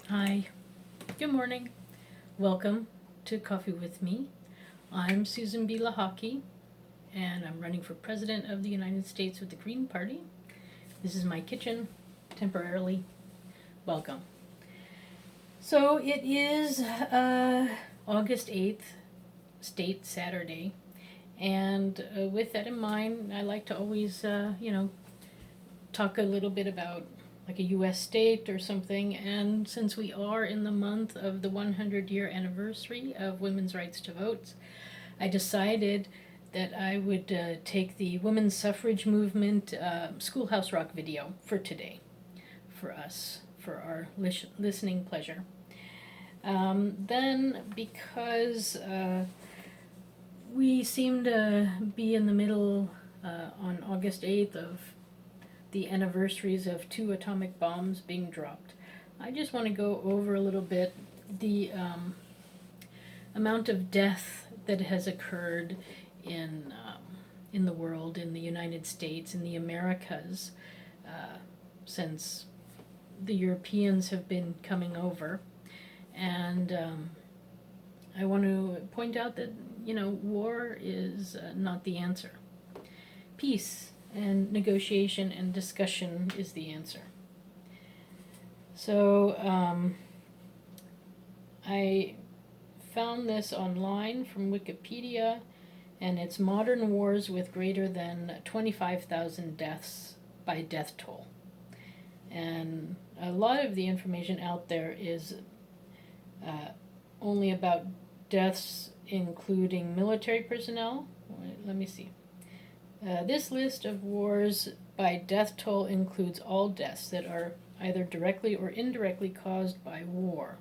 Hi, good morning. Welcome to Coffee with Me. I'm Susan B Lochocki, and I'm running for President of the United States with the Green Party. This is my kitchen, temporarily. Welcome. So it is August 8th, State Saturday, and with that in mind, I like to always, talk a little bit about like a US state or something. And since we are in the month of the 100-year anniversary of women's rights to vote, I decided that I would take the women's suffrage movement Schoolhouse Rock video for today, for us, for our listening pleasure. Then, because we seem to be in the middle on August 8th of the anniversaries of 2 atomic bombs being dropped, I just want to go over a little bit the amount of death that has occurred in the world, in the United States, in the Americas, since the Europeans have been coming over. And I want to point out that, war is not the answer. Peace and negotiation and discussion is the answer. So I found this online from Wikipedia, and it's modern wars with greater than 25,000 deaths by death toll. And a lot of the information out there is only about deaths including military personnel. Let me see. This list of wars by death toll includes all deaths that are either directly or indirectly caused by war.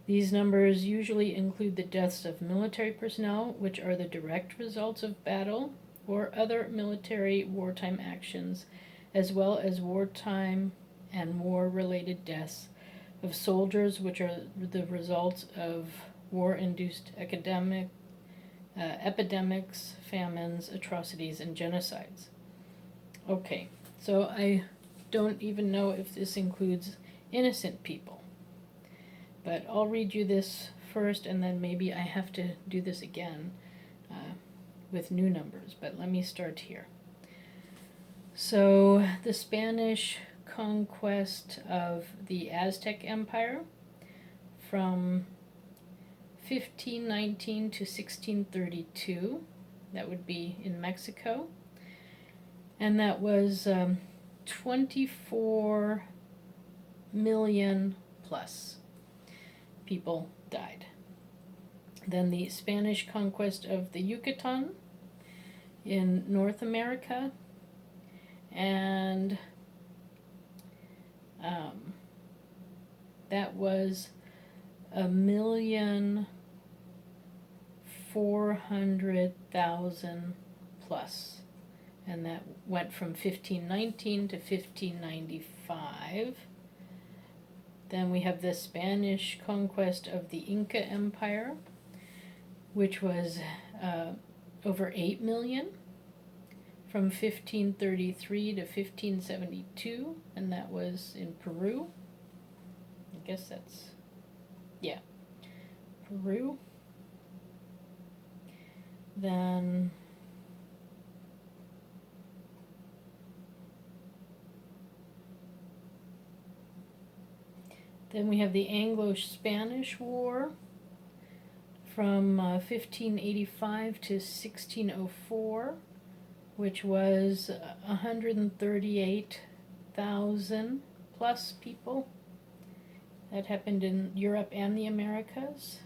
These numbers usually include the deaths of military personnel, which are the direct results of battle or other military wartime actions, as well as wartime and war-related deaths of soldiers, which are the results of war-induced epidemics, famines, atrocities, and genocides. Okay, so I don't even know if this includes innocent people. But I'll read you this first, and then maybe I have to do this again with new numbers. But let me start here. So the Spanish conquest of the Aztec Empire from 1519 to 1632, that would be in Mexico, and that was 24 million plus people died. Then the Spanish conquest of the Yucatan in North America, and that was 1,400,000 plus, and that went from 1519 to 1595. Then we have the Spanish conquest of the Inca Empire, which was over 8 million from 1533 to 1572, and that was in Peru. I guess that's, yeah, Peru. Then we have the Anglo-Spanish War from 1585 to 1604, which was 138,000 plus people. That happened in Europe and the Americas.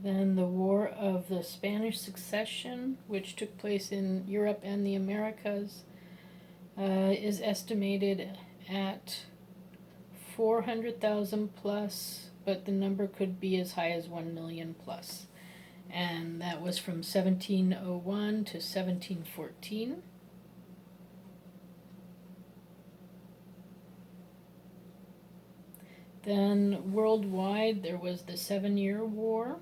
Then the War of the Spanish Succession, which took place in Europe and the Americas, is estimated at 400,000 plus, but the number could be as high as 1 million plus. And that was from 1701 to 1714. Then worldwide, there was the 7-Year War,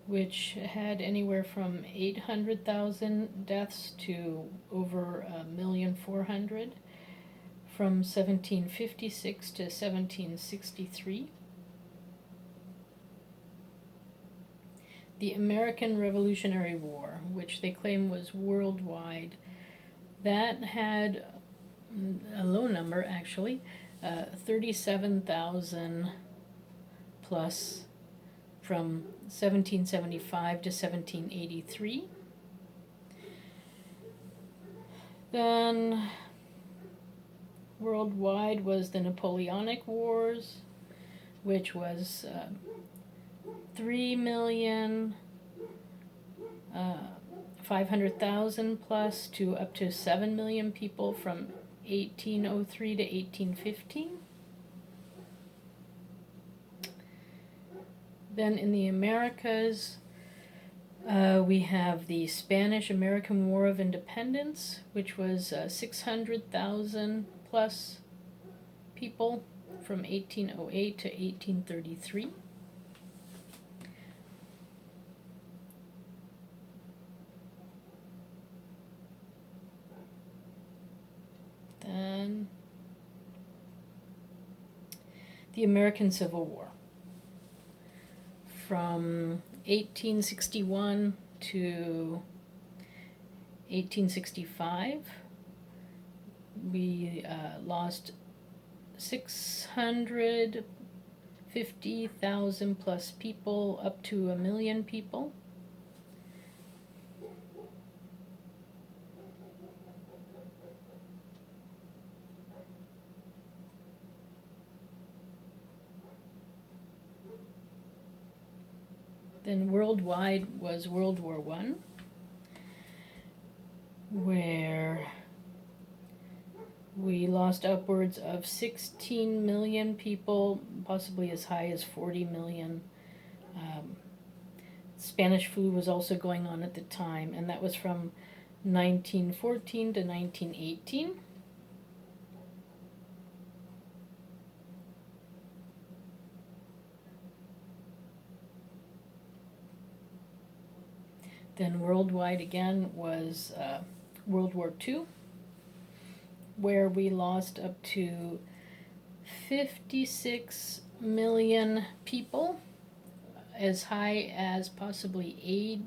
which had anywhere from 800,000 deaths to over 1,400,000 from 1756 to 1763. The American Revolutionary War, which they claim was worldwide, that had a low number actually, 37,000 plus from 1775 to 1783. Then worldwide was the Napoleonic Wars, which was 3,500,000 plus to up to 7 million people from 1803 to 1815. Then in the Americas, we have the Spanish-American War of Independence, which was 600,000 plus people from 1808 to 1833. Then the American Civil War. From 1861 to 1865, we lost 650,000 plus people, up to 1 million people. Then worldwide was World War I, where we lost upwards of 16 million people, possibly as high as 40 million. Spanish flu was also going on at the time, and that was from 1914 to 1918. Then worldwide again was World War II, where we lost up to 56 million people, as high as possibly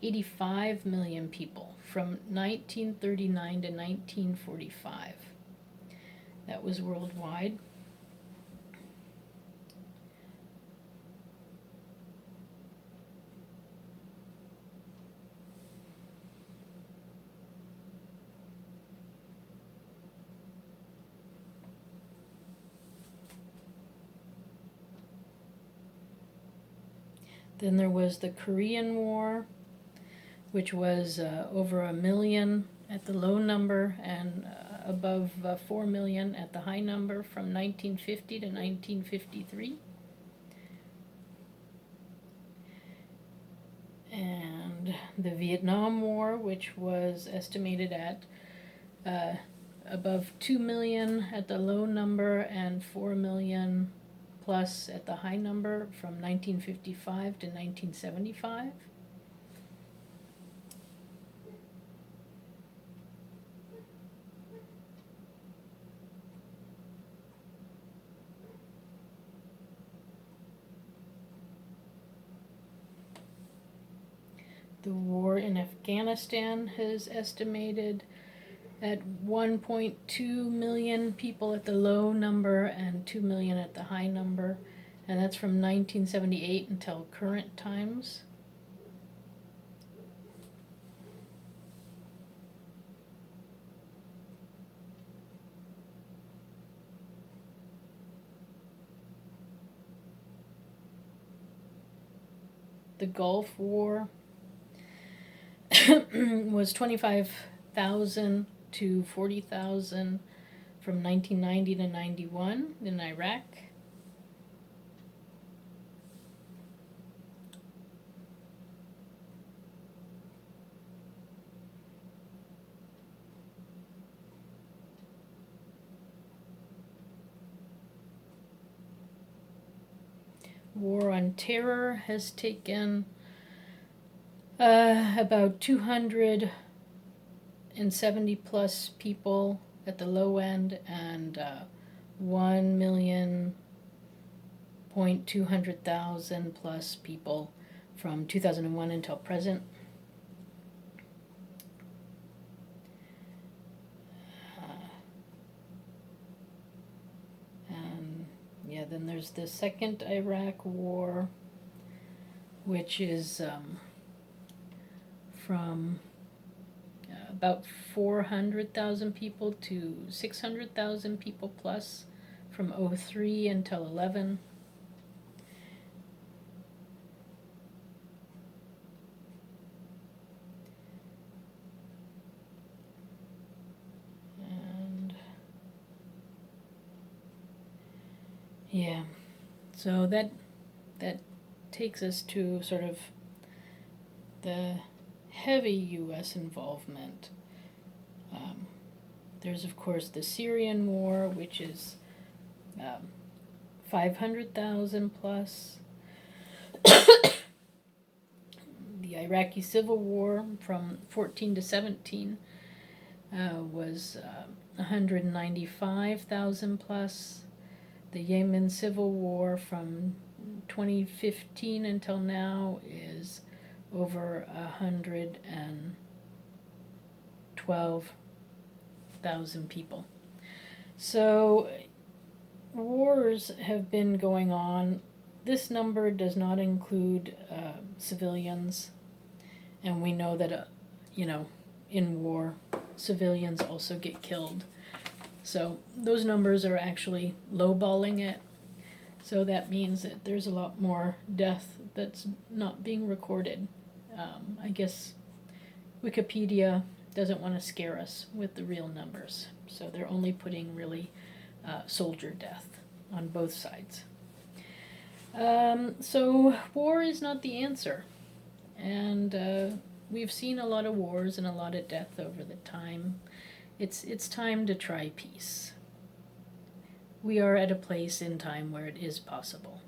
85 million people from 1939 to 1945. That was worldwide. Then there was the Korean War, which was over 1 million at the low number and above 4 million at the high number from 1950 to 1953. And the Vietnam War, which was estimated at above 2 million at the low number and 4 million plus at the high number from 1955 to 1975. The war in Afghanistan is estimated at 1.2 million people at the low number and 2 million at the high number, and that's from 1978 until current times. The Gulf War was 25,000 to 40,000 from 1990 to 91 in Iraq. War on Terror has taken About 270 plus people at the low end, and 1,200,000 plus people from 2001 until present. And yeah, then there's the second Iraq War, which is from about 400,000 people to 600,000 people plus from 03 until 11. And yeah, so that takes us to sort of the heavy U.S. involvement. There's, of course, the Syrian War, which is 500,000 plus. The Iraqi Civil War from 14 to 17 was 195,000 plus. The Yemen Civil War from 2015 until now is over 112,000 people. So wars have been going on. This number does not include civilians, and we know that in war civilians also get killed. So those numbers are actually lowballing it. So that means that there's a lot more death that's not being recorded. I guess Wikipedia doesn't want to scare us with the real numbers, so they're only putting really soldier death on both sides. So war is not the answer, and we've seen a lot of wars and a lot of death over the time. It's time to try peace. We are at a place in time where it is possible.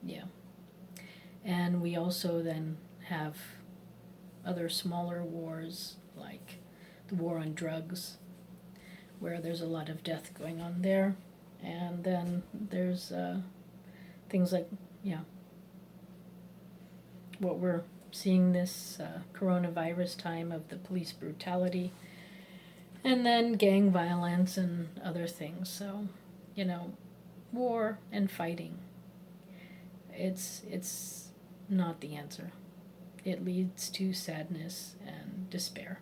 Yeah. And we also then have other smaller wars, like the war on drugs, where there's a lot of death going on there. And then there's things like, what we're seeing this coronavirus time of the police brutality, and then gang violence and other things. So, war and fighting, it's not the answer. It leads to sadness and despair.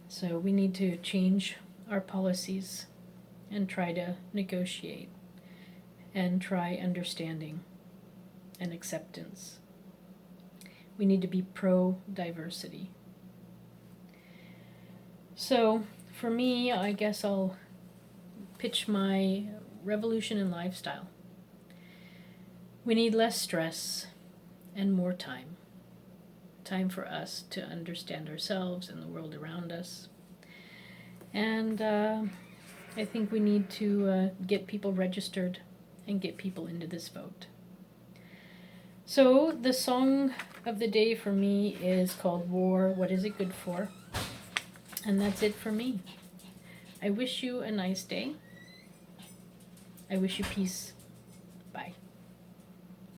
So we need to change our policies and try to negotiate and try understanding and acceptance. We need to be pro-diversity. So for me, I guess I'll pitch my revolution in lifestyle. We need less stress and more time. Time for us to understand ourselves and the world around us. And I think we need to get people registered and get people into this vote. So the song of the day for me is called War, What Is It Good For? And that's it for me. I wish you a nice day. I wish you peace.